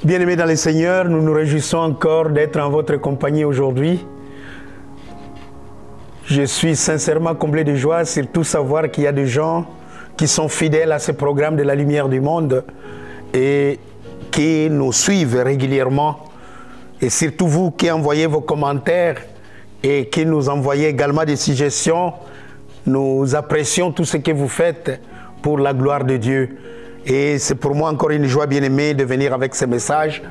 Bien-aimés dans le Seigneur, nous nous réjouissons encore d'être en votre compagnie aujourd'hui. Je suis sincèrement comblé de joie, surtout savoir qu'il y a des gens qui sont fidèles à ce programme de la lumière du monde et qui nous suivent régulièrement. Et surtout vous qui envoyez vos commentaires et qui nous envoyez également des suggestions. Nous apprécions tout ce que vous faites pour la gloire de Dieu. Et c'est pour moi encore une joie, bien-aimée, de venir avec ce message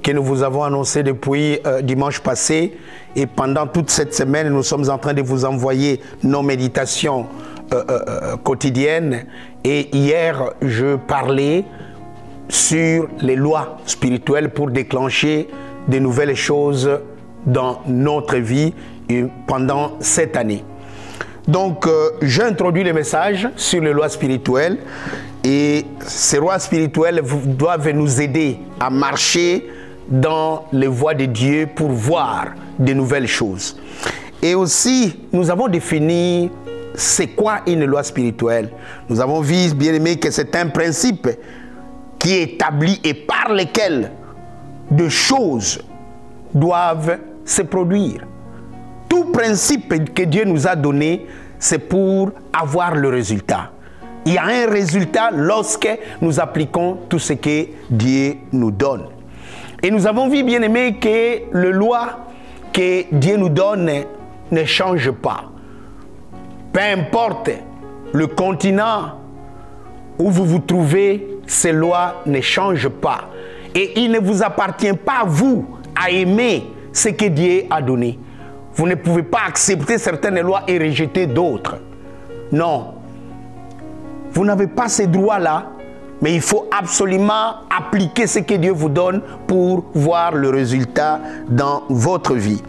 que nous vous avons annoncé depuis dimanche passé. Et pendant toute cette semaine, nous sommes en train de vous envoyer nos méditations quotidiennes. Et hier, je parlais sur les lois spirituelles pour déclencher de nouvelles choses dans notre vie pendant cette année. Donc, j'introduis le message sur les lois spirituelles. Et ces lois spirituelles doivent nous aider à marcher dans les voies de Dieu pour voir de nouvelles choses. Et aussi, nous avons défini c'est quoi une loi spirituelle. Nous avons vu, bien aimé, que c'est un principe qui est établi et par lequel de choses doivent se produire. Tout principe que Dieu nous a donné, c'est pour avoir le résultat. Il y a un résultat lorsque nous appliquons tout ce que Dieu nous donne. Et nous avons vu, bien aimé, que les lois que Dieu nous donne ne changent pas. Peu importe le continent où vous vous trouvez, ces lois ne changent pas. Et il ne vous appartient pas, vous, à aimer ce que Dieu a donné. Vous ne pouvez pas accepter certaines lois et rejeter d'autres. Non. Vous n'avez pas ces droits-là, mais il faut absolument appliquer ce que Dieu vous donne pour voir le résultat dans votre vie.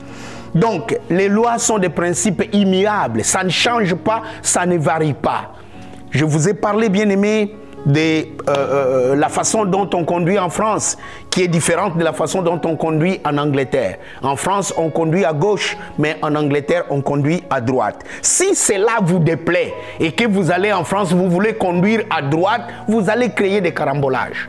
Donc, les lois sont des principes immuables. Ça ne change pas, ça ne varie pas. Je vous ai parlé, bien aimé, de la façon dont on conduit en France, qui est différente de la façon dont on conduit en Angleterre. En France, on conduit à gauche, mais en Angleterre, on conduit à droite. Si cela vous déplaît et que vous allez en France, vous voulez conduire à droite, vous allez créer des carambolages.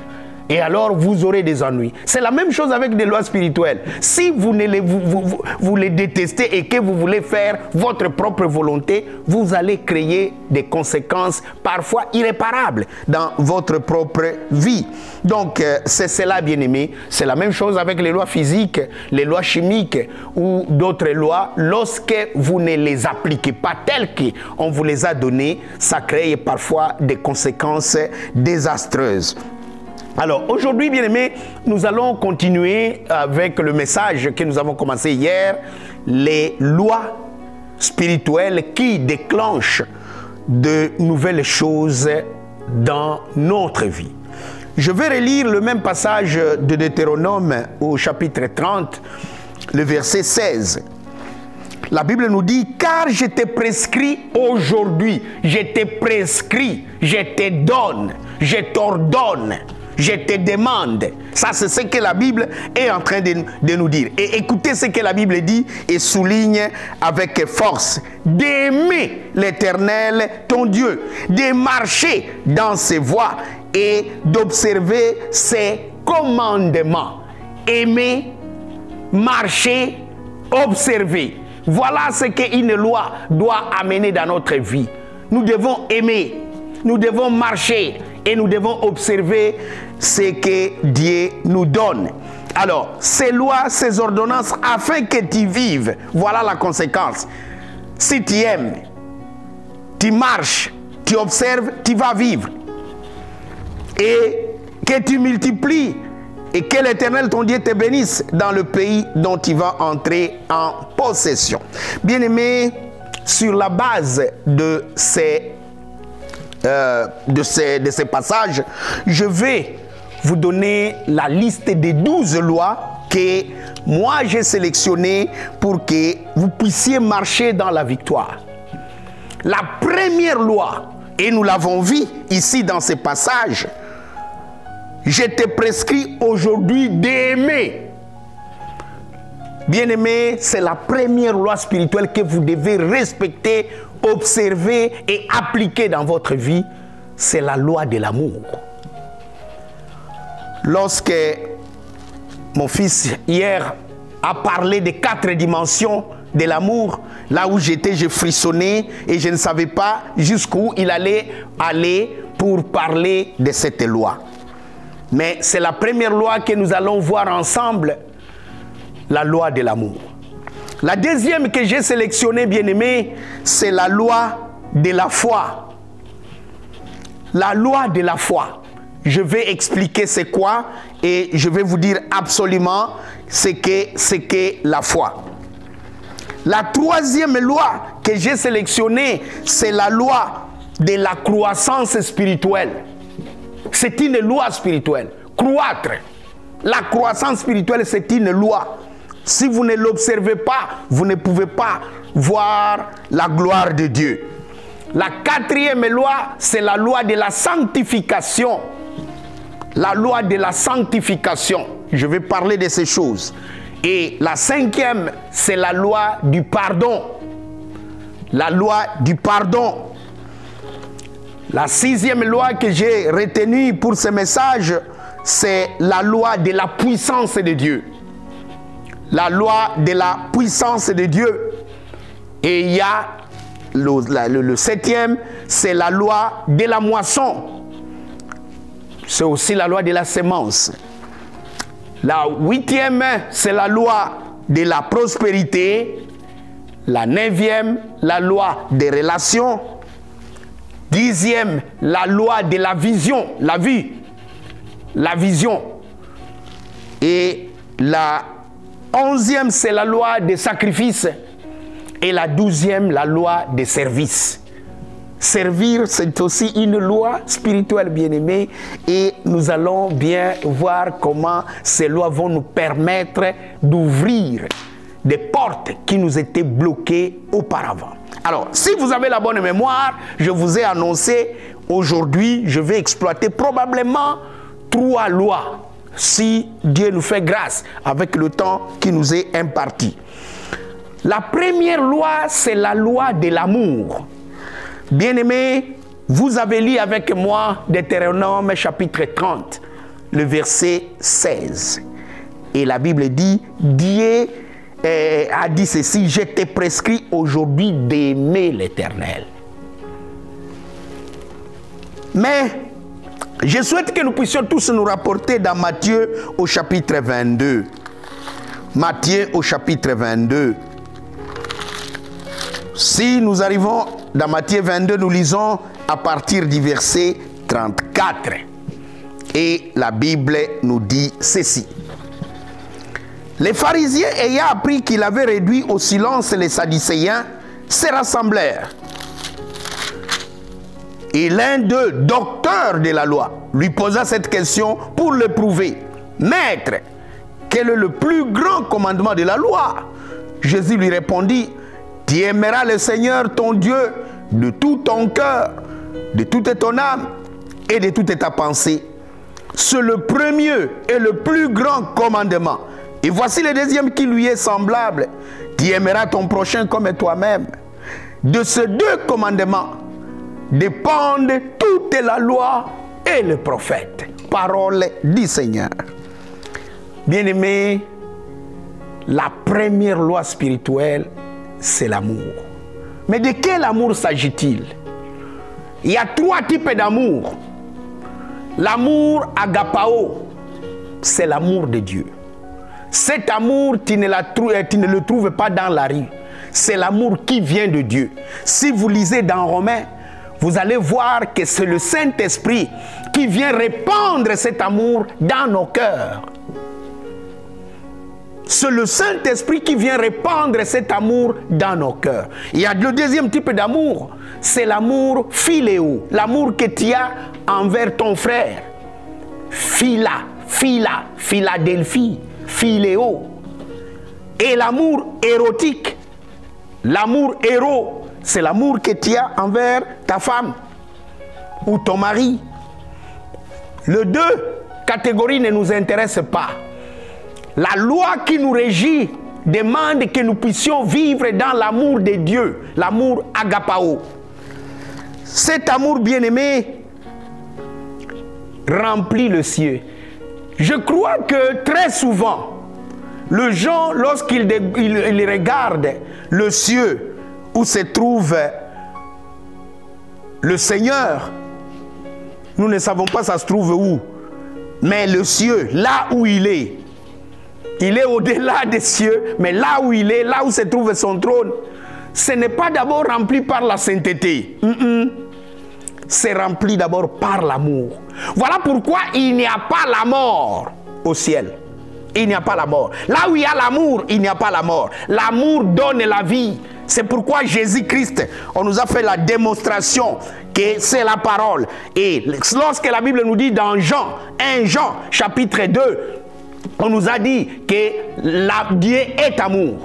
Et alors, vous aurez des ennuis. C'est la même chose avec des lois spirituelles. Si vous les détestez et que vous voulez faire votre propre volonté, vous allez créer des conséquences parfois irréparables dans votre propre vie. Donc, c'est cela, bien aimé. C'est la même chose avec les lois physiques, les lois chimiques ou d'autres lois. Lorsque vous ne les appliquez pas telles qu'on vous les a données, ça crée parfois des conséquences désastreuses. Alors, aujourd'hui, bien aimés, nous allons continuer avec le message que nous avons commencé hier, les lois spirituelles qui déclenchent de nouvelles choses dans notre vie. Je vais relire le même passage de Deutéronome au chapitre 30, le verset 16. La Bible nous dit, car je t'ai prescrit aujourd'hui, je t'ai prescrit, je te donne, je t'ordonne. Je te demande, ça c'est ce que la Bible est en train de nous dire. Et écoutez ce que la Bible dit et souligne avec force. D'aimer l'Éternel, ton Dieu, de marcher dans ses voies et d'observer ses commandements. Aimer, marcher, observer. Voilà ce qu'une loi doit amener dans notre vie. Nous devons aimer, nous devons marcher et nous devons observer ce que Dieu nous donne. Alors, ces lois, ces ordonnances, afin que tu vives, voilà la conséquence. Si tu aimes, tu marches, tu observes, tu vas vivre. Et que tu multiplies et que l'Éternel, ton Dieu, te bénisse dans le pays dont tu vas entrer en possession. Bien-aimés, sur la base de ces passages, je vais vous donner la liste des 12 lois que moi j'ai sélectionnées pour que vous puissiez marcher dans la victoire. La première loi, et nous l'avons vu ici dans ces passages, je te prescris aujourd'hui d'aimer. Bien-aimé, c'est la première loi spirituelle que vous devez respecter, observer et appliquer dans votre vie. C'est la loi de l'amour. Lorsque Mon fils, hier, a parlé des 4 dimensions de l'amour. Là où j'étais, je frissonnais et je ne savais pas jusqu'où il allait aller pour parler de cette loi. Mais c'est la première loi que nous allons voir ensemble, la loi de l'amour. La deuxième que j'ai sélectionnée, bien-aimé, c'est la loi de la foi. La loi de la foi. Je vais expliquer c'est quoi et je vais vous dire absolument ce qu'est la foi. La troisième loi que j'ai sélectionnée, c'est la loi de la croissance spirituelle. C'est une loi spirituelle. Croître. La croissance spirituelle, c'est une loi. Si vous ne l'observez pas, vous ne pouvez pas voir la gloire de Dieu. La quatrième loi, c'est la loi de la sanctification. La loi de la sanctification. Je vais parler de ces choses. Et la cinquième, c'est la loi du pardon. La loi du pardon. La sixième loi que j'ai retenue pour ce message, c'est la loi de la puissance de Dieu. La loi de la puissance de Dieu. Et il y a le septième, c'est la loi de la moisson. C'est aussi la loi de la sémence. La huitième, c'est la loi de la prospérité. La neuvième, la loi des relations. Dixième, la loi de la vision, la vue, la vision. Et la onzième, c'est la loi des sacrifices. Et la douzième, la loi des services. Servir, c'est aussi une loi spirituelle, bien-aimée. Et nous allons bien voir comment ces lois vont nous permettre d'ouvrir des portes qui nous étaient bloquées auparavant. Alors, si vous avez la bonne mémoire, je vous ai annoncé, aujourd'hui, je vais exploiter probablement 3 lois, si Dieu nous fait grâce, avec le temps qui nous est imparti. La première loi, c'est la loi de l'amour. Bien-aimés, vous avez lu avec moi Deutéronome chapitre 30, le verset 16. Et la Bible dit, Dieu a dit ceci, je t'ai prescrit aujourd'hui d'aimer l'Éternel. Mais je souhaite que nous puissions tous nous rapporter dans Matthieu au chapitre 22. Matthieu au chapitre 22. Si nous arrivons dans Matthieu 22, nous lisons à partir du verset 34. Et la Bible nous dit ceci. Les pharisiens, ayant appris qu'il avait réduit au silence les sadducéens, se rassemblèrent. Et l'un d'eux, docteur de la loi, lui posa cette question pour le prouver. Maître, quel est le plus grand commandement de la loi? Jésus lui répondit, tu aimeras le Seigneur ton Dieu de tout ton cœur, de toute ton âme et de toute ta pensée. C'est le premier et le plus grand commandement. Et voici le deuxième qui lui est semblable. Tu aimeras ton prochain comme toi-même. De ces 2 commandements dépendent toute la loi et le prophète. Parole du Seigneur. Bien-aimés, la première loi spirituelle, c'est l'amour. Mais de quel amour s'agit-il? Il y a 3 types d'amour. L'amour agapao, c'est l'amour de Dieu. Cet amour, tu ne le trouves pas dans la rue. C'est l'amour qui vient de Dieu. Si vous lisez dans Romains, vous allez voir que c'est le Saint-Esprit qui vient répandre cet amour dans nos cœurs. C'est le Saint-Esprit qui vient répandre cet amour dans nos cœurs. Il y a le deuxième type d'amour, c'est l'amour philéo, l'amour que tu as envers ton frère. Philadelphie, philéo. Et l'amour érotique, l'amour héros, c'est l'amour que tu as envers ta femme ou ton mari. Les 2 catégories ne nous intéressent pas. La loi qui nous régit demande que nous puissions vivre dans l'amour de Dieu, l'amour agapao. Cet amour bien-aimé remplit le ciel. Je crois que très souvent, le gens, lorsqu'ils regardent le ciel où se trouve le Seigneur, nous ne savons pas ça se trouve où, mais le ciel, là où il est au-delà des cieux, mais là où il est, là où se trouve son trône, ce n'est pas d'abord rempli par la sainteté. C'est rempli d'abord par l'amour. Voilà pourquoi il n'y a pas la mort au ciel. Il n'y a pas la mort. Là où il y a l'amour, il n'y a pas la mort. L'amour donne la vie. C'est pourquoi Jésus-Christ, on nous a fait la démonstration que c'est la parole. Et lorsque la Bible nous dit dans Jean, 1 Jean, chapitre 2, on nous a dit que Dieu est amour.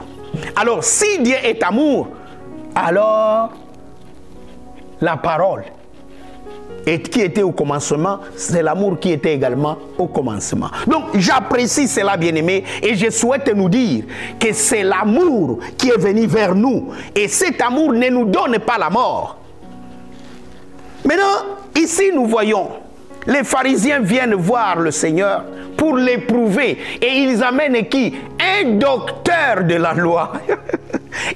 Alors, si Dieu est amour, alors la parole qui était au commencement, c'est l'amour qui était également au commencement. Donc, j'apprécie cela, bien-aimé, et je souhaite nous dire que c'est l'amour qui est venu vers nous. Et cet amour ne nous donne pas la mort. Maintenant, ici, nous voyons, les pharisiens viennent voir le Seigneur pour l'éprouver. Et ils amènent qui? Un docteur de la loi.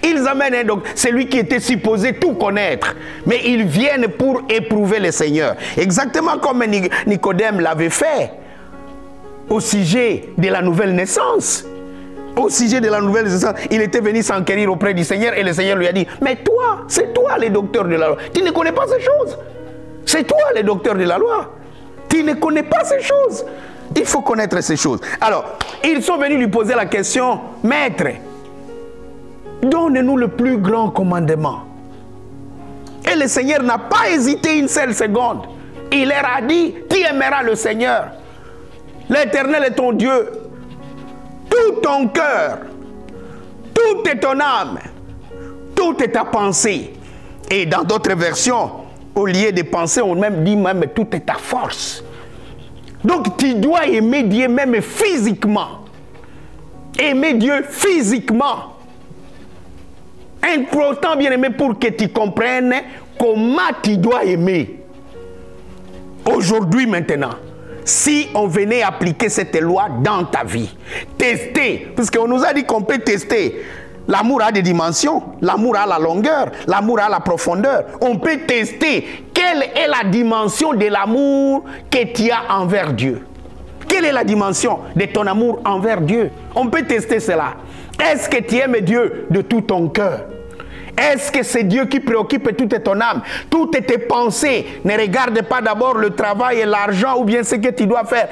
Ils amènent un docteur, celui qui était supposé tout connaître. Mais ils viennent pour éprouver le Seigneur. Exactement comme Nicodème l'avait fait au sujet de la nouvelle naissance. Au sujet de la nouvelle naissance, il était venu s'enquérir auprès du Seigneur et le Seigneur lui a dit, mais toi, c'est toi le docteur de la loi. Tu ne connais pas ces choses. C'est toi le docteur de la loi. Tu ne connais pas ces choses. Il faut connaître ces choses. Alors, ils sont venus lui poser la question, Maître, donne-nous le plus grand commandement. Et le Seigneur n'a pas hésité une seule seconde. Il leur a dit, tu aimeras le Seigneur. L'Éternel est ton Dieu. Tout ton cœur, toute est ton âme, toute est ta pensée. Et dans d'autres versions, au lieu de penser, on même dit même toute est ta force. Donc tu dois aimer Dieu même physiquement. Aimer Dieu physiquement. Important, bien aimé, pour que tu comprennes comment tu dois aimer. Aujourd'hui, maintenant, si on venait appliquer cette loi dans ta vie, tester, parce qu'on nous a dit qu'on peut tester. L'amour a des dimensions, l'amour a la longueur, l'amour a la profondeur. On peut tester quelle est la dimension de l'amour que tu as envers Dieu. Quelle est la dimension de ton amour envers Dieu? On peut tester cela. Est-ce que tu aimes Dieu de tout ton cœur? Est-ce que c'est Dieu qui préoccupe toute ton âme, toutes tes pensées? Ne regarde pas d'abord le travail et l'argent ou bien ce que tu dois faire.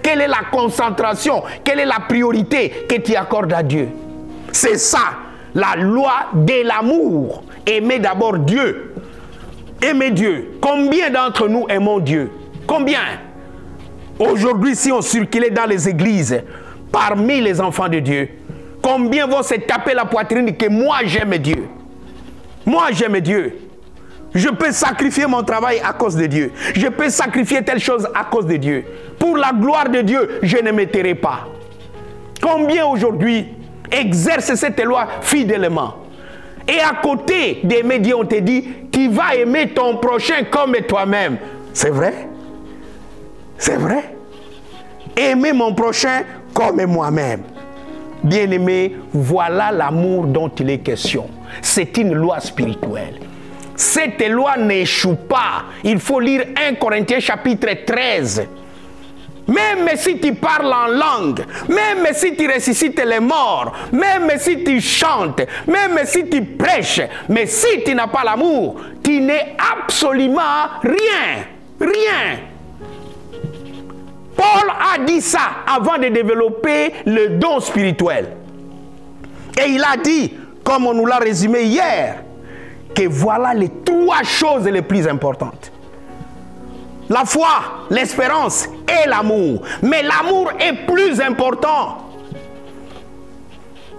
Quelle est la concentration? Quelle est la priorité que tu accordes à Dieu? C'est ça, la loi de l'amour. Aimer d'abord Dieu. Aimer Dieu. Combien d'entre nous aimons Dieu? Combien? Aujourd'hui, si on circulait dans les églises, parmi les enfants de Dieu, combien vont se taper la poitrine que moi j'aime Dieu? Moi j'aime Dieu. Je peux sacrifier mon travail à cause de Dieu. Je peux sacrifier telle chose à cause de Dieu. Pour la gloire de Dieu, je ne me tairai pas. Combien aujourd'hui exercent cette loi fidèlement? Et à côté d'aimer Dieu, on te dit, tu vas aimer ton prochain comme toi-même. C'est vrai? C'est vrai? Aimer mon prochain comme moi-même. Bien-aimé, voilà l'amour dont il est question. C'est une loi spirituelle. Cette loi n'échoue pas. Il faut lire 1 Corinthiens chapitre 13. Même si tu parles en langue, même si tu ressuscites les morts, même si tu chantes, même si tu prêches, mais si tu n'as pas l'amour, tu n'es absolument rien. Rien. Paul a dit ça avant de développer le don spirituel. Et il a dit, comme on nous l'a résumé hier, que voilà les 3 choses les plus importantes. La foi, l'espérance et l'amour. Mais l'amour est plus important.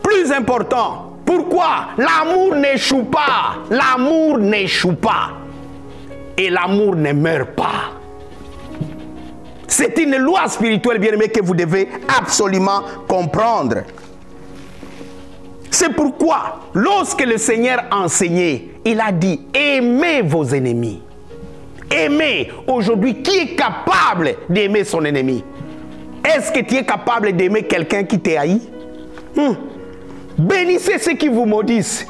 Plus important. Pourquoi? L'amour n'échoue pas. L'amour n'échoue pas. Et l'amour ne meurt pas. C'est une loi spirituelle, bien-aimée, que vous devez absolument comprendre. C'est pourquoi, lorsque le Seigneur enseignait, il a dit, aimez vos ennemis. Aimez. Aujourd'hui, qui est capable d'aimer son ennemi? Est-ce que tu es capable d'aimer quelqu'un qui t'a haï? Bénissez ceux qui vous maudissent.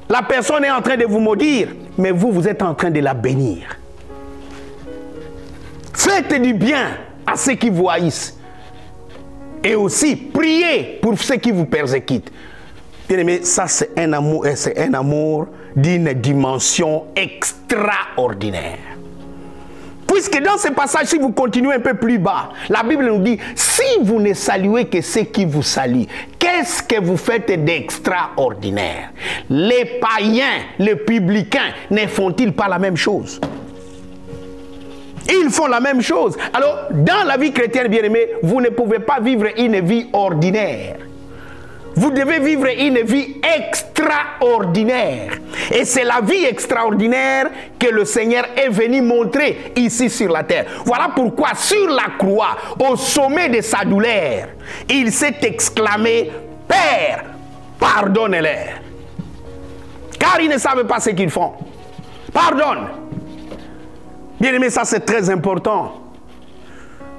La personne est en train de vous maudire, mais vous, vous êtes en train de la bénir. Faites du bien à ceux qui vous haïssent. Et aussi, priez pour ceux qui vous persécutent. Bien aimé, ça c'est un amour d'une dimension extraordinaire. Puisque dans ce passage, si vous continuez un peu plus bas, la Bible nous dit, si vous ne saluez que ceux qui vous saluent, qu'est-ce que vous faites d'extraordinaire? Les païens, les publicains, ne font-ils pas la même chose? Ils font la même chose. Alors, dans la vie chrétienne, bien-aimé, vous ne pouvez pas vivre une vie ordinaire. Vous devez vivre une vie extraordinaire. Et c'est la vie extraordinaire que le Seigneur est venu montrer ici sur la terre. Voilà pourquoi sur la croix, au sommet de sa douleur, il s'est exclamé, « Père, pardonne-leur. » Car ils ne savent pas ce qu'ils font. Pardonne. Bien aimé, ça c'est très important.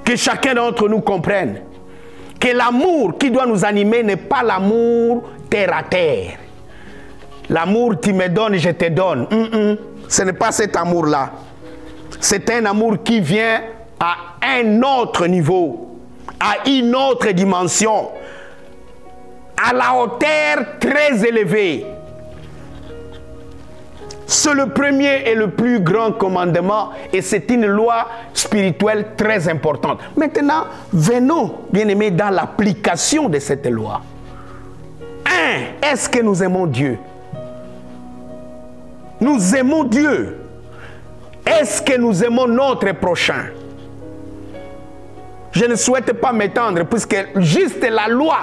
Que chacun d'entre nous comprenne que l'amour qui doit nous animer n'est pas l'amour terre à terre. L'amour tu me donnes, je te donne. Ce n'est pas cet amour-là. C'est un amour qui vient à un autre niveau, à une autre dimension, à la hauteur très élevée. C'est le premier et le plus grand commandement et c'est une loi spirituelle très importante. Maintenant, venons, bien-aimés, dans l'application de cette loi. Est-ce que nous aimons Dieu? Nous aimons Dieu. Est-ce que nous aimons notre prochain? Je ne souhaite pas m'étendre puisque juste la loi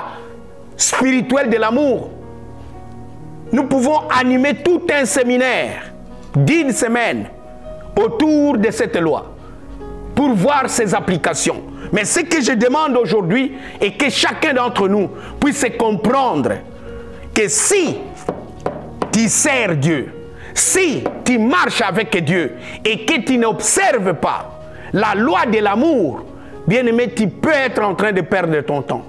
spirituelle de l'amour, nous pouvons animer tout un séminaire d'une semaine autour de cette loi pour voir ses applications. Mais ce que je demande aujourd'hui est que chacun d'entre nous puisse comprendre que si tu sers Dieu, si tu marches avec Dieu et que tu n'observes pas la loi de l'amour, bien aimé, tu peux être en train de perdre ton temps.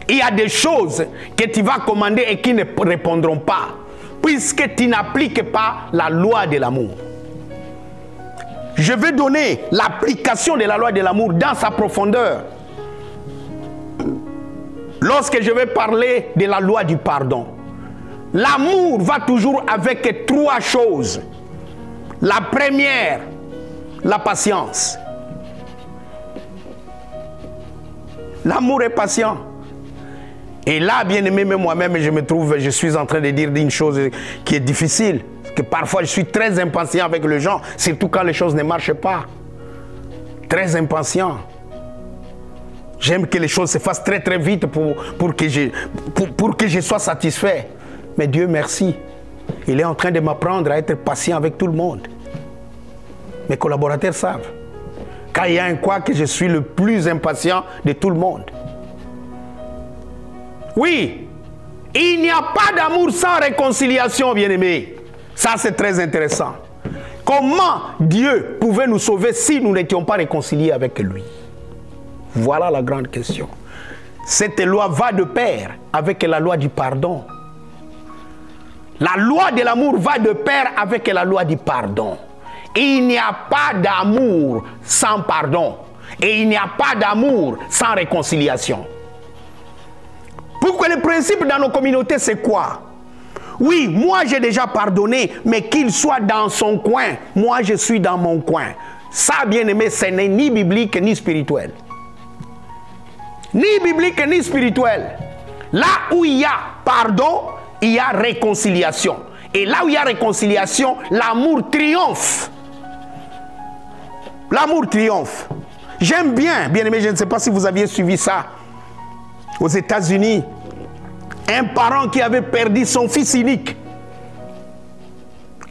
Il y a des choses que tu vas commander et qui ne répondront pas, puisque tu n'appliques pas la loi de l'amour. Je vais donner l'application de la loi de l'amour dans sa profondeur. Lorsque je vais parler de la loi du pardon, l'amour va toujours avec trois choses. La première, la patience. L'amour est patient. Et là, bien aimé, même moi-même, je suis en train de dire une chose qui est difficile. Que parfois, je suis très impatient avec les gens, surtout quand les choses ne marchent pas. Très impatient. J'aime que les choses se fassent très très vite pour que je sois satisfait. Mais Dieu merci, il est en train de m'apprendre à être patient avec tout le monde. Mes collaborateurs savent. Quand il y a un quoi que je suis le plus impatient de tout le monde. Oui, il n'y a pas d'amour sans réconciliation, bien-aimés. Ça, c'est très intéressant. Comment Dieu pouvait nous sauver si nous n'étions pas réconciliés avec lui? Voilà la grande question. Cette loi va de pair avec la loi du pardon. La loi de l'amour va de pair avec la loi du pardon. Il n'y a pas d'amour sans pardon. Et il n'y a pas d'amour sans réconciliation. Pourquoi le principe dans nos communautés, c'est quoi? Oui, moi j'ai déjà pardonné, mais qu'il soit dans son coin, moi je suis dans mon coin. Ça, bien aimé, ce n'est ni biblique ni spirituel. Ni biblique ni spirituel. Là où il y a pardon, il y a réconciliation. Et là où il y a réconciliation, l'amour triomphe. L'amour triomphe. J'aime bien, bien aimé, je ne sais pas si vous aviez suivi ça. Aux États-Unis, un parent qui avait perdu son fils unique.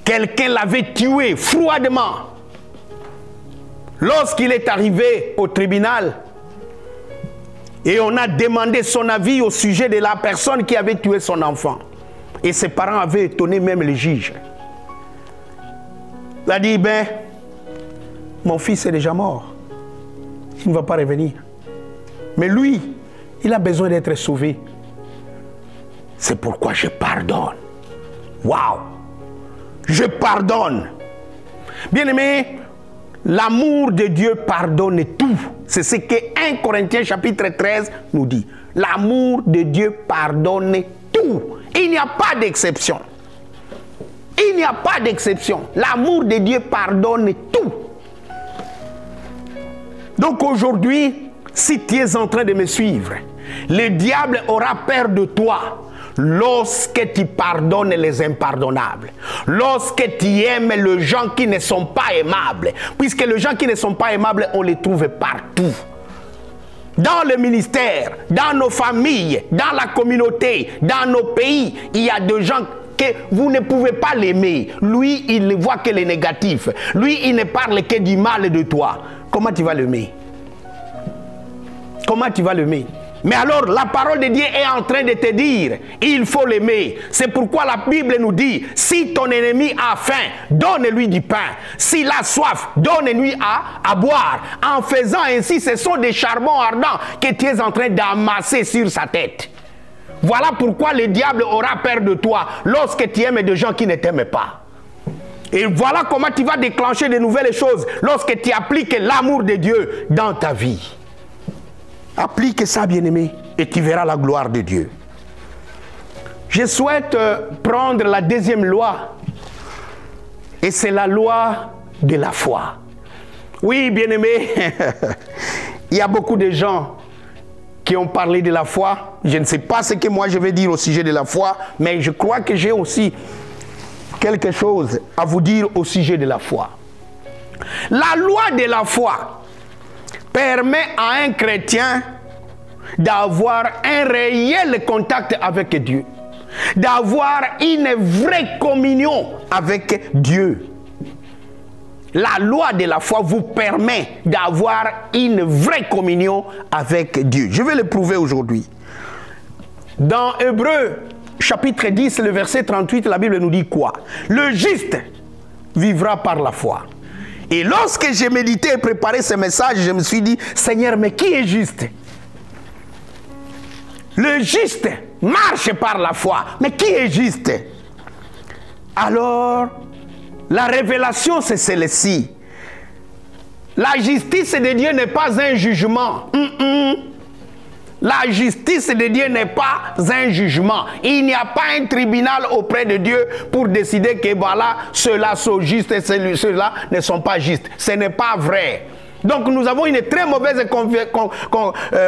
Quelqu'un l'avait tué froidement. Lorsqu'il est arrivé au tribunal, et on a demandé son avis au sujet de la personne qui avait tué son enfant. Et ses parents avaient étonné même le juge. Il a dit, ben, mon fils est déjà mort. Il ne va pas revenir. Mais lui, Il a besoin d'être sauvé. C'est pourquoi je pardonne. Waouh! Je pardonne. Bien-aimé, l'amour de Dieu pardonne tout. C'est ce que 1 Corinthiens chapitre 13 nous dit. L'amour de Dieu pardonne tout. Il n'y a pas d'exception. Il n'y a pas d'exception. L'amour de Dieu pardonne tout. Donc aujourd'hui, si tu es en train de me suivre, le diable aura peur de toi lorsque tu pardonnes les impardonnables, lorsque tu aimes les gens qui ne sont pas aimables, puisque les gens qui ne sont pas aimables, on les trouve partout. Dans le ministère, dans nos familles, dans la communauté, dans nos pays, il y a des gens que vous ne pouvez pas l'aimer. Lui, il ne voit que les négatifs. Lui, il ne parle que du mal de toi. Comment tu vas l'aimer? Comment tu vas l'aimer? Mais alors, la parole de Dieu est en train de te dire, il faut l'aimer. C'est pourquoi la Bible nous dit, si ton ennemi a faim, donne-lui du pain. S'il a soif, donne-lui à boire. En faisant ainsi, ce sont des charbons ardents que tu es en train d'amasser sur sa tête. Voilà pourquoi le diable aura peur de toi lorsque tu aimes des gens qui ne t'aiment pas. Et voilà comment tu vas déclencher de nouvelles choses lorsque tu appliques l'amour de Dieu dans ta vie. Applique ça, bien-aimé, et tu verras la gloire de Dieu. Je souhaite prendre la deuxième loi, et c'est la loi de la foi. Oui, bien-aimé, il y a beaucoup de gens qui ont parlé de la foi. Je ne sais pas ce que moi je vais dire au sujet de la foi, mais je crois que j'ai aussi quelque chose à vous dire au sujet de la foi. La loi de la foi permet à un chrétien d'avoir un réel contact avec Dieu, d'avoir une vraie communion avec Dieu. La loi de la foi vous permet d'avoir une vraie communion avec Dieu. Je vais le prouver aujourd'hui. Dans Hébreux, chapitre 10, le verset 38, la Bible nous dit quoi? Le juste vivra par la foi. Et lorsque j'ai médité et préparé ce message, je me suis dit, Seigneur, mais qui est juste? Le juste marche par la foi. Mais qui est juste? Alors, la révélation, c'est celle-ci. La justice de Dieu n'est pas un jugement. La justice de Dieu n'est pas un jugement. Il n'y a pas un tribunal auprès de Dieu pour décider que voilà, ceux-là sont justes et ceux-là ne sont pas justes. Ce n'est pas vrai. Donc nous avons une très mauvaise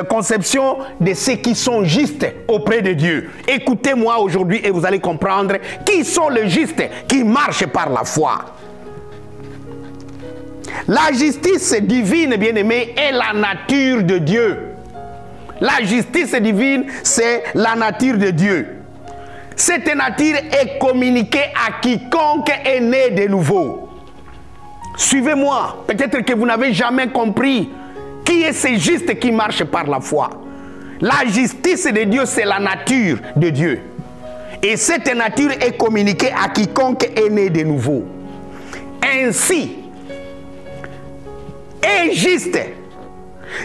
conception de ceux qui sont justes auprès de Dieu. Écoutez-moi aujourd'hui et vous allez comprendre qui sont les justes qui marchent par la foi. La justice divine, bien-aimée, est la nature de Dieu. La justice divine, c'est la nature de Dieu. Cette nature est communiquée à quiconque est né de nouveau. Suivez-moi. Peut-être que vous n'avez jamais compris qui est ce juste qui marche par la foi. La justice de Dieu, c'est la nature de Dieu. Et cette nature est communiquée à quiconque est né de nouveau. Ainsi, est juste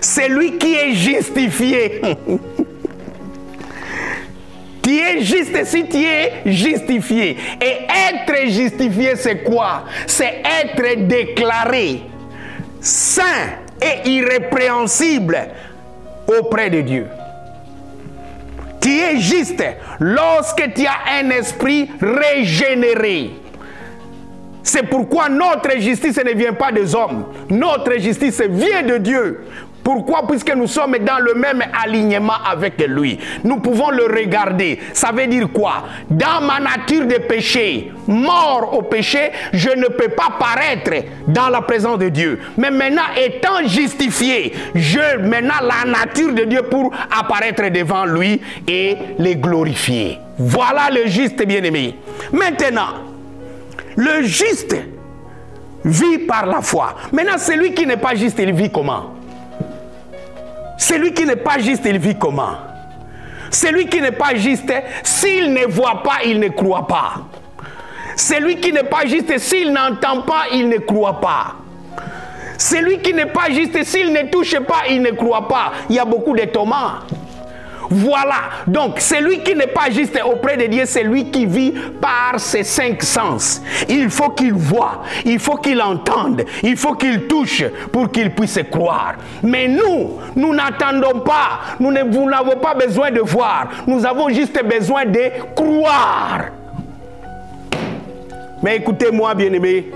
celui qui est justifié. Tu es juste si tu es justifié. Et être justifié, c'est quoi? C'est être déclaré saint et irrépréhensible auprès de Dieu. Tu es juste lorsque tu as un esprit régénéré. C'est pourquoi notre justice ne vient pas des hommes. Notre justice vient de Dieu. Pourquoi? Puisque nous sommes dans le même alignement avec lui. Nous pouvons le regarder. Ça veut dire quoi? Dans ma nature de péché, mort au péché, je ne peux pas paraître dans la présence de Dieu. Mais maintenant, étant justifié, maintenant la nature de Dieu pour apparaître devant lui et les glorifier. Voilà le juste, bien-aimé. Maintenant, le juste vit par la foi. Maintenant, celui qui n'est pas juste, il vit comment? Celui qui n'est pas juste, il vit comment? Celui qui n'est pas juste, s'il ne voit pas, il ne croit pas. Celui qui n'est pas juste, s'il n'entend pas, il ne croit pas. Celui qui n'est pas juste, s'il ne touche pas, il ne croit pas. Il y a beaucoup de Thomas. Voilà. Donc, celui qui n'est pas juste auprès de Dieu, c'est lui qui vit par ses 5 sens. Il faut qu'il voie, il faut qu'il entende, il faut qu'il touche pour qu'il puisse croire. Mais nous n'attendons pas, nous n'avons pas besoin de voir, nous avons juste besoin de croire. Mais écoutez-moi, bien-aimés,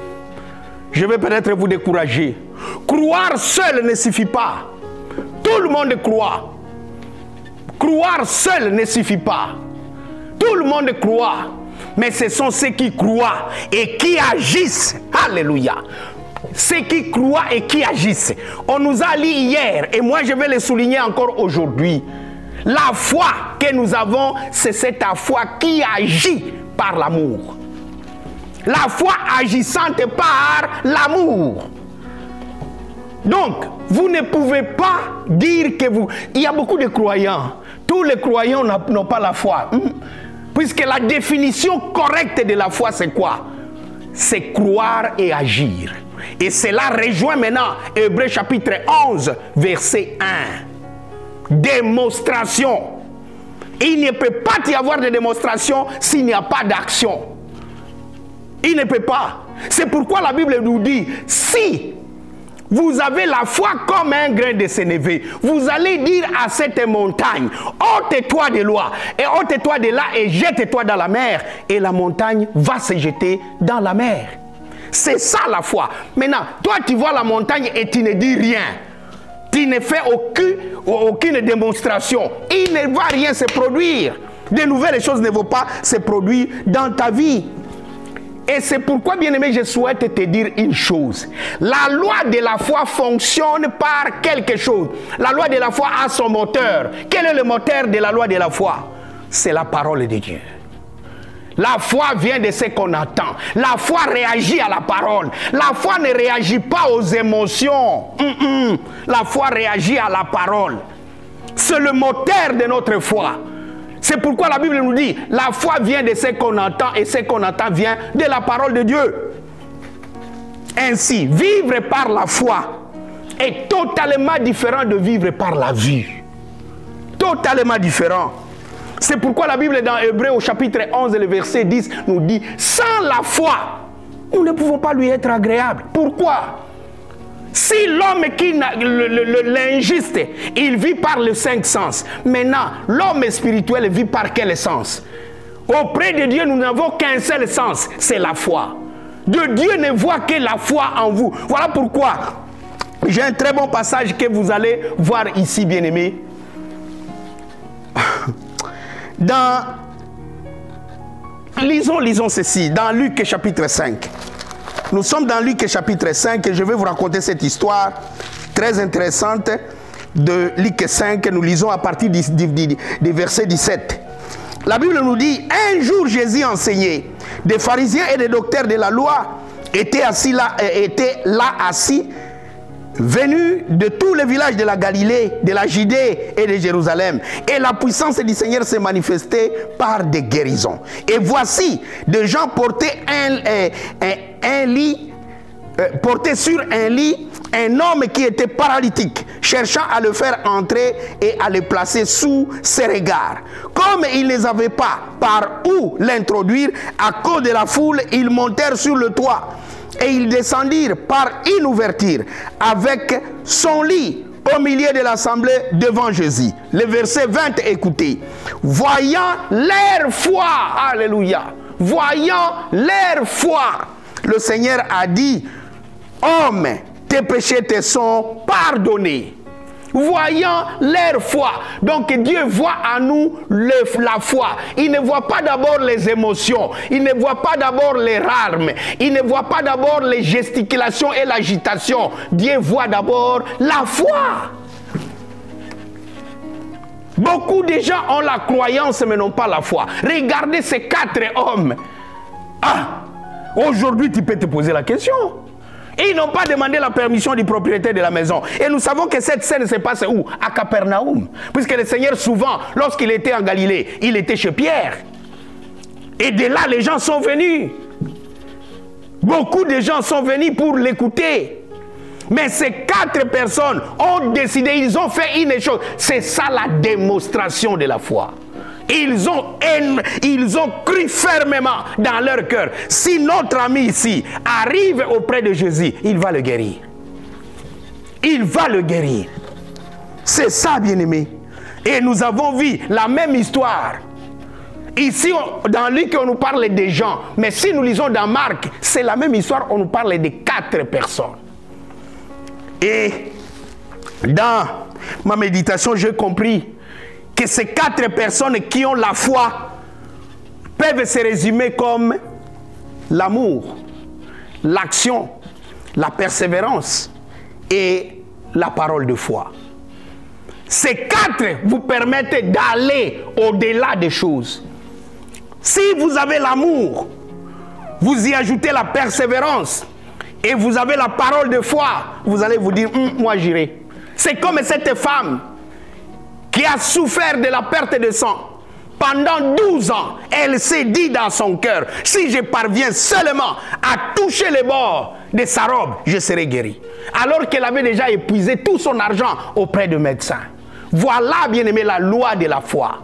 je vais peut-être vous décourager. Croire seul ne suffit pas. Tout le monde croit. Croire seul ne suffit pas. Tout le monde croit. Mais ce sont ceux qui croient et qui agissent. Alléluia. Ceux qui croient et qui agissent. On nous a lu hier, et moi je vais le souligner encore aujourd'hui. La foi que nous avons, c'est cette foi qui agit par l'amour. La foi agissante par l'amour. Donc, vous ne pouvez pas dire que vous... Il y a beaucoup de croyants. Tous les croyants n'ont pas la foi. Puisque la définition correcte de la foi, c'est quoi? C'est croire et agir. Et cela rejoint maintenant Hébreux chapitre 11, verset 1. Démonstration. Il ne peut pas y avoir de démonstration s'il n'y a pas d'action. Il ne peut pas. C'est pourquoi la Bible nous dit, si vous avez la foi comme un grain de sénévé, vous allez dire à cette montagne, ôte-toi de là, et ôte-toi de là et jette-toi dans la mer, et la montagne va se jeter dans la mer. C'est ça la foi. Maintenant, toi tu vois la montagne et tu ne dis rien. Tu ne fais aucune démonstration. Il ne va rien se produire. De nouvelles choses ne vont pas se produire dans ta vie. Et c'est pourquoi, bien-aimé, je souhaite te dire une chose. La loi de la foi fonctionne par quelque chose. La loi de la foi a son moteur. Quel est le moteur de la loi de la foi? C'est la parole de Dieu. La foi vient de ce qu'on attend. La foi réagit à la parole. La foi ne réagit pas aux émotions. La foi réagit à la parole. C'est le moteur de notre foi. C'est pourquoi la Bible nous dit, la foi vient de ce qu'on entend et ce qu'on entend vient de la parole de Dieu. Ainsi, vivre par la foi est totalement différent de vivre par la vue. Totalement différent. C'est pourquoi la Bible dans Hébreux au chapitre 11 et le verset 10 nous dit, sans la foi, nous ne pouvons pas lui être agréables. Pourquoi? Si l'homme qui l'injuste, il vit par les 5 sens. Maintenant, l'homme spirituel vit par quel sens? Auprès de Dieu, nous n'avons qu'un seul sens, c'est la foi. Dieu ne voit que la foi en vous. Voilà pourquoi j'ai un très bon passage que vous allez voir ici, bien-aimés. Lisons ceci, dans Luc chapitre 5. Nous sommes dans Luc chapitre 5 et je vais vous raconter cette histoire très intéressante de Luc 5. Nous lisons à partir du verset 17. La Bible nous dit, un jour Jésus enseignait. Des pharisiens et des docteurs de la loi étaient là assis, venus de tous les villages de la Galilée, de la Judée et de Jérusalem. Et la puissance du Seigneur s'est manifestée par des guérisons. Et voici, des gens portaient portaient sur un lit un homme qui était paralytique, cherchant à le faire entrer et à le placer sous ses regards. Comme ils ne savaient pas par où l'introduire, à cause de la foule, ils montèrent sur le toit. Et ils descendirent par une ouverture avec son lit au milieu de l'assemblée devant Jésus. Le verset 20, écoutez. Voyant leur foi, alléluia, voyant leur foi, le Seigneur a dit, homme, tes péchés te sont pardonnés. Voyant leur foi. Donc Dieu voit en nous la foi. Il ne voit pas d'abord les émotions. Il ne voit pas d'abord les larmes. Il ne voit pas d'abord les gesticulations et l'agitation. Dieu voit d'abord la foi. Beaucoup de gens ont la croyance mais n'ont pas la foi. Regardez ces 4 hommes. Ah, aujourd'hui tu peux te poser la question. Et ils n'ont pas demandé la permission du propriétaire de la maison. Et nous savons que cette scène se passe où? À Capernaum. Puisque le Seigneur, souvent, lorsqu'il était en Galilée, il était chez Pierre. Et de là, les gens sont venus. Beaucoup de gens sont venus pour l'écouter. Mais ces 4 personnes ont décidé, ils ont fait une chose. C'est ça la démonstration de la foi. Ils ont cru fermement dans leur cœur. Si notre ami ici arrive auprès de Jésus, il va le guérir. Il va le guérir. C'est ça, bien-aimé. Et nous avons vu la même histoire. Ici, dans Luc, on nous parle des gens. Mais si nous lisons dans Marc, c'est la même histoire, on nous parle de 4 personnes. Et dans ma méditation, j'ai compris que ces 4 personnes qui ont la foi peuvent se résumer comme l'amour, l'action, la persévérance et la parole de foi. Ces 4 vous permettent d'aller au-delà des choses. Si vous avez l'amour, vous y ajoutez la persévérance et vous avez la parole de foi, vous allez vous dire, moi j'irai. C'est comme cette femme qui a souffert de la perte de sang. Pendant 12 ans, elle s'est dit dans son cœur, si je parviens seulement à toucher les bords de sa robe, je serai guérie. Alors qu'elle avait déjà épuisé tout son argent auprès de médecins. Voilà, bien aimé, la loi de la foi.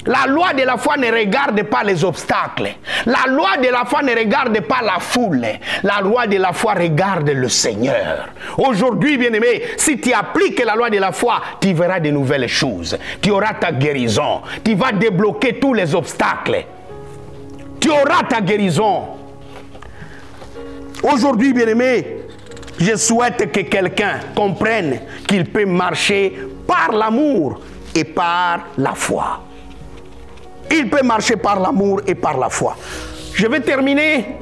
La loi de la foi ne regarde pas les obstacles. La loi de la foi ne regarde pas la foule. La loi de la foi regarde le Seigneur. Aujourd'hui, bien-aimé, si tu appliques la loi de la foi, tu verras de nouvelles choses. Tu auras ta guérison. Tu vas débloquer tous les obstacles. Tu auras ta guérison. Aujourd'hui, bien-aimé, je souhaite que quelqu'un comprenne qu'il peut marcher par l'amour et par la foi. Il peut marcher par l'amour et par la foi. Je vais terminer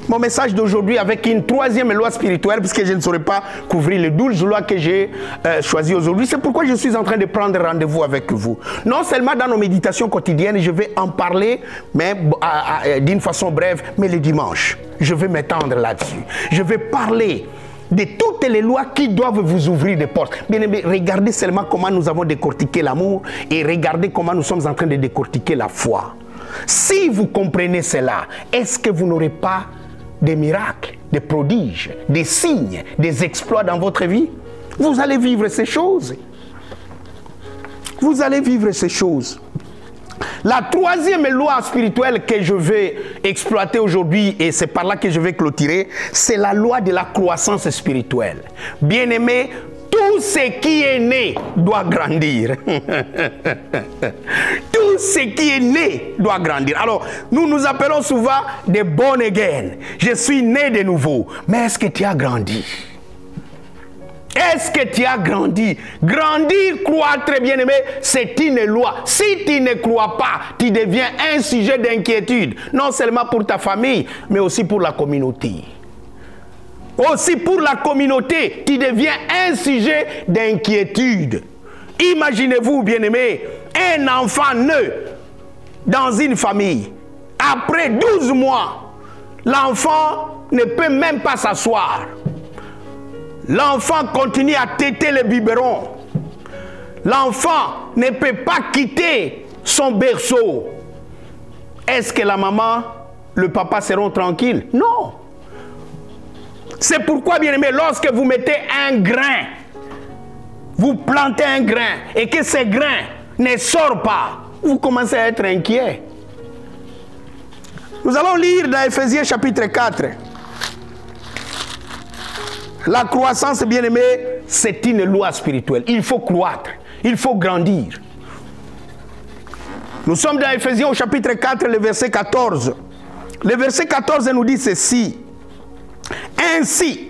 mon message d'aujourd'hui avec une 3e loi spirituelle, puisque je ne saurais pas couvrir les 12 lois que j'ai choisies aujourd'hui. C'est pourquoi je suis en train de prendre rendez-vous avec vous. Non seulement dans nos méditations quotidiennes, je vais en parler, mais d'une façon brève, mais le dimanche. Je vais m'étendre là-dessus. Je vais parler de toutes les lois qui doivent vous ouvrir des portes. Bien aimé, regardez seulement comment nous avons décortiqué l'amour et regardez comment nous sommes en train de décortiquer la foi. Si vous comprenez cela, est-ce que vous n'aurez pas des miracles, des prodiges, des signes, des exploits dans votre vie? Vous allez vivre ces choses. Vous allez vivre ces choses. La 3e loi spirituelle que je vais exploiter aujourd'hui, et c'est par là que je vais clôturer, c'est la loi de la croissance spirituelle. Bien-aimé, tout ce qui est né doit grandir. Tout ce qui est né doit grandir. Alors, nous nous appelons souvent des born again. Je suis né de nouveau. Mais est-ce que tu as grandi? Est-ce que tu as grandi? Grandir, croître, bien-aimé, c'est une loi. Si tu ne crois pas, tu deviens un sujet d'inquiétude. Non seulement pour ta famille, mais aussi pour la communauté. Aussi pour la communauté, tu deviens un sujet d'inquiétude. Imaginez-vous, bien-aimé, un enfant né dans une famille. Après 12 mois, l'enfant ne peut même pas s'asseoir. L'enfant continue à téter le biberon. L'enfant ne peut pas quitter son berceau. Est-ce que la maman, le papa seront tranquilles? Non. C'est pourquoi, bien aimé, lorsque vous mettez un grain, vous plantez un grain et que ce grain ne sort pas, vous commencez à être inquiet. Nous allons lire dans Ephésiens chapitre 4. La croissance, bien aimé, c'est une loi spirituelle. Il faut croître, il faut grandir. Nous sommes dans Ephésiens au chapitre 4, le verset 14. Le verset 14 nous dit ceci. Ainsi,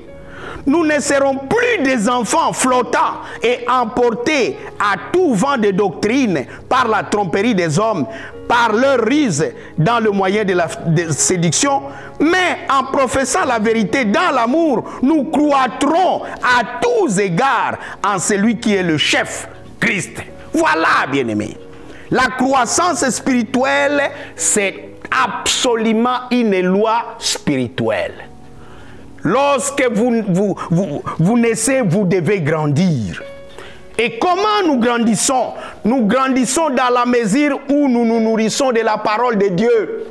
nous ne serons plus des enfants flottants et emportés à tout vent de doctrine par la tromperie des hommes, par leur ruse dans le moyen de la séduction, mais en professant la vérité dans l'amour, nous croîtrons à tous égards en celui qui est le chef, Christ. Voilà, bien-aimés. La croissance spirituelle, c'est absolument une loi spirituelle. Lorsque vous naissez, vous devez grandir. Et comment nous grandissons? Nous grandissons dans la mesure où nous nous nourrissons de la parole de Dieu.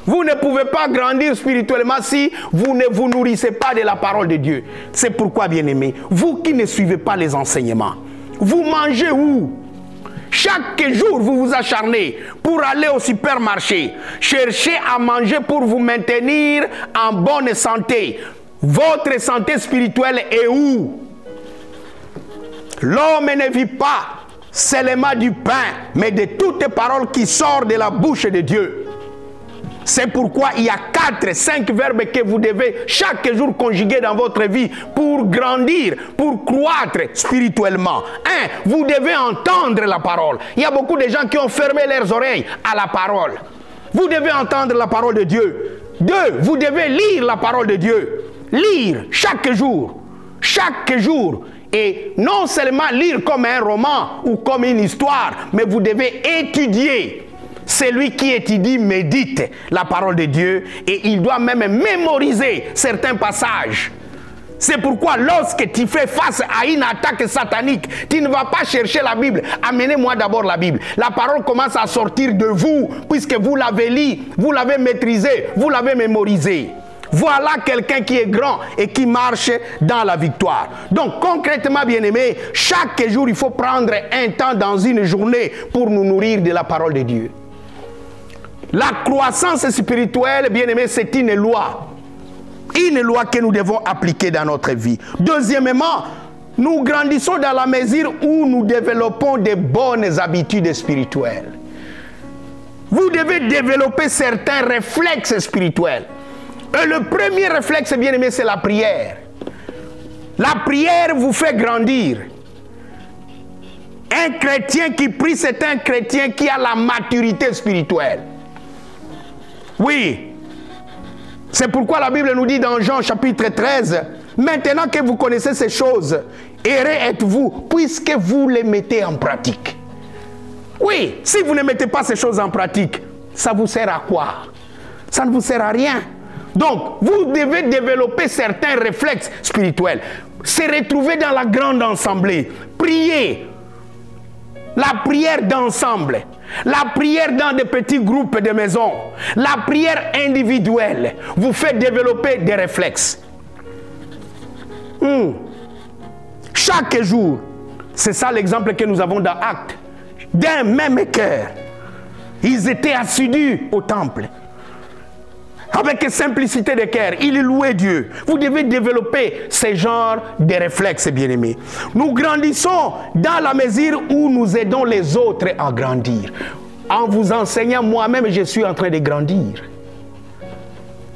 Vous ne pouvez pas grandir spirituellement si vous ne vous nourrissez pas de la parole de Dieu. C'est pourquoi, bien-aimés, vous qui ne suivez pas les enseignements, vous mangez où? Chaque jour, vous vous acharnez pour aller au supermarché, chercher à manger pour vous maintenir en bonne santé. Votre santé spirituelle est où? L'homme ne vit pas seulement du pain, mais de toutes les paroles qui sortent de la bouche de Dieu. C'est pourquoi il y a 4-5 verbes que vous devez chaque jour conjuguer dans votre vie pour grandir, pour croître spirituellement. 1. Vous devez entendre la parole. Il y a beaucoup de gens qui ont fermé leurs oreilles à la parole. Vous devez entendre la parole de Dieu. 2. Vous devez lire la parole de Dieu. Lire chaque jour. Chaque jour. Et non seulement lire comme un roman ou comme une histoire, mais vous devez étudier. Celui qui étudie médite la parole de Dieu et il doit même mémoriser certains passages. C'est pourquoi lorsque tu fais face à une attaque satanique, tu ne vas pas chercher la Bible. Amenez-moi d'abord la Bible. La parole commence à sortir de vous puisque vous l'avez lu, vous l'avez maîtrisé, vous l'avez mémorisé. Voilà quelqu'un qui est grand et qui marche dans la victoire. Donc concrètement, bien-aimés, chaque jour, il faut prendre un temps dans une journée pour nous nourrir de la parole de Dieu. La croissance spirituelle, bien-aimés, c'est une loi. Une loi que nous devons appliquer dans notre vie. Deuxièmement, nous grandissons dans la mesure où nous développons de bonnes habitudes spirituelles. Vous devez développer certains réflexes spirituels. Et le premier réflexe, bien-aimé, c'est la prière. La prière vous fait grandir. Un chrétien qui prie, c'est un chrétien qui a la maturité spirituelle. Oui. C'est pourquoi la Bible nous dit dans Jean chapitre 13, maintenant que vous connaissez ces choses, heureux êtes-vous, puisque vous les mettez en pratique. Oui, si vous ne mettez pas ces choses en pratique, ça vous sert à quoi? Ça ne vous sert à rien. Donc, vous devez développer certains réflexes spirituels. Se retrouver dans la grande assemblée. Prier. La prière d'ensemble. La prière dans des petits groupes de maison. La prière individuelle. Vous fait développer des réflexes. Chaque jour. C'est ça l'exemple que nous avons dans Actes. D'un même cœur. Ils étaient assidus au temple. Avec simplicité de cœur, il louait Dieu. Vous devez développer ce genre de réflexes, bien-aimés. Nous grandissons dans la mesure où nous aidons les autres à grandir. En vous enseignant, moi-même, je suis en train de grandir.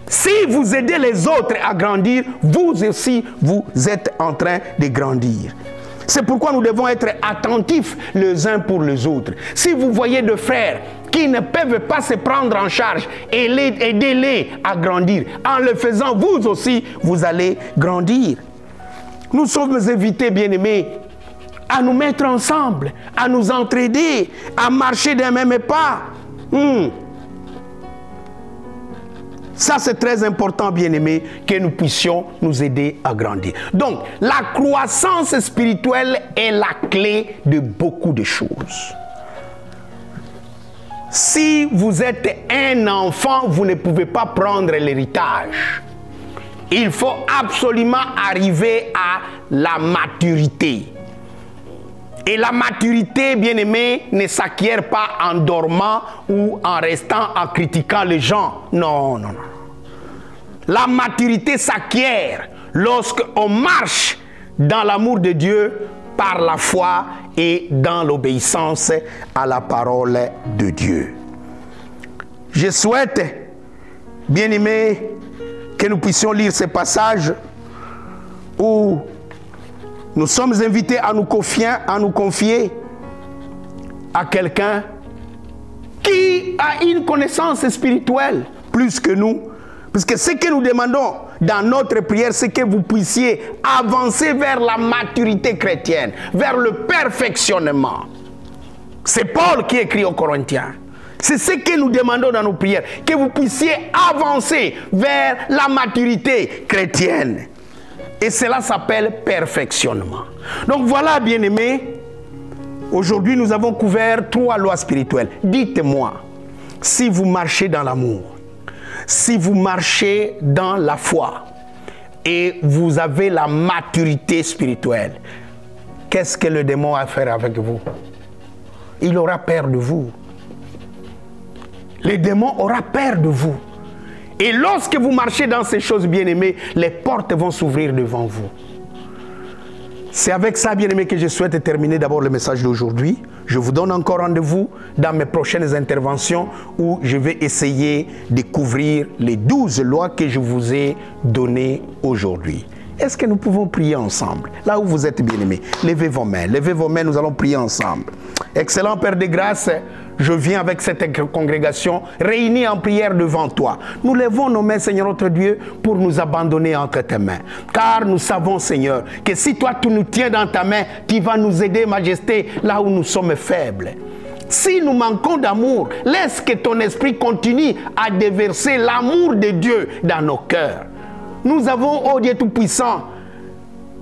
Si vous aidez les autres à grandir, vous aussi, vous êtes en train de grandir. C'est pourquoi nous devons être attentifs les uns pour les autres. Si vous voyez deux frères qui ne peuvent pas se prendre en charge, aidez-les à grandir. En le faisant, vous aussi, vous allez grandir. Nous sommes invités, bien-aimés, à nous mettre ensemble, à nous entraider, à marcher d'un même pas. Ça, c'est très important, bien-aimés, que nous puissions nous aider à grandir. Donc, la croissance spirituelle est la clé de beaucoup de choses. Si vous êtes un enfant, vous ne pouvez pas prendre l'héritage. Il faut absolument arriver à la maturité. Et la maturité, bien-aimé, ne s'acquiert pas en dormant ou en restant, en critiquant les gens. Non, non, non. La maturité s'acquiert lorsqu'on marche dans l'amour de Dieu par la foi et dans l'obéissance à la parole de Dieu. Je souhaite, bien-aimé, que nous puissions lire ces passages où nous sommes invités à nous confier à quelqu'un qui a une connaissance spirituelle plus que nous. Parce que ce que nous demandons dans notre prière, c'est que vous puissiez avancer vers la maturité chrétienne, vers le perfectionnement. C'est Paul qui écrit aux Corinthiens. C'est ce que nous demandons dans nos prières, que vous puissiez avancer vers la maturité chrétienne. Et cela s'appelle perfectionnement. Donc voilà, bien-aimés, aujourd'hui nous avons couvert 3 lois spirituelles. Dites-moi, si vous marchez dans l'amour, si vous marchez dans la foi et vous avez la maturité spirituelle, qu'est-ce que le démon a à faire avec vous? Il aura peur de vous. Le démon aura peur de vous. Et lorsque vous marchez dans ces choses, bien-aimés, les portes vont s'ouvrir devant vous. C'est avec ça, bien-aimés, que je souhaite terminer d'abord le message d'aujourd'hui. Je vous donne encore rendez-vous dans mes prochaines interventions où je vais essayer de couvrir les 12 lois que je vous ai données aujourd'hui. Est-ce que nous pouvons prier ensemble? Là où vous êtes, bien-aimés, levez vos mains, nous allons prier ensemble. Excellent Père de grâce, je viens avec cette congrégation réunie en prière devant toi. Nous levons nos mains, Seigneur notre Dieu, pour nous abandonner entre tes mains. Car nous savons, Seigneur, que si toi tu nous tiens dans ta main, tu vas nous aider, Majesté, là où nous sommes faibles. Si nous manquons d'amour, laisse que ton esprit continue à déverser l'amour de Dieu dans nos cœurs. Nous avons, ô Dieu Tout-Puissant,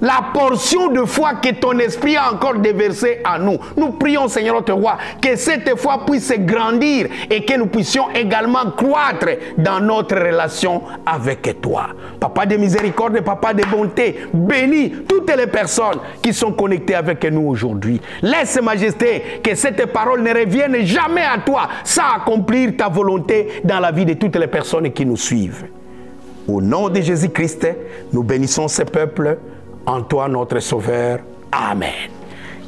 la portion de foi que ton esprit a encore déversée à nous. Nous prions, Seigneur notre roi, que cette foi puisse grandir et que nous puissions également croître dans notre relation avec toi. Papa de miséricorde, Papa de bonté, bénis toutes les personnes qui sont connectées avec nous aujourd'hui. Laisse, Majesté, que cette parole ne revienne jamais à toi sans accomplir ta volonté dans la vie de toutes les personnes qui nous suivent. Au nom de Jésus-Christ, nous bénissons ce peuple en toi, notre Sauveur. Amen.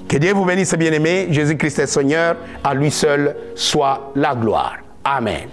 Que Dieu vous bénisse, bien-aimés. Jésus-Christ est Seigneur. À lui seul soit la gloire. Amen.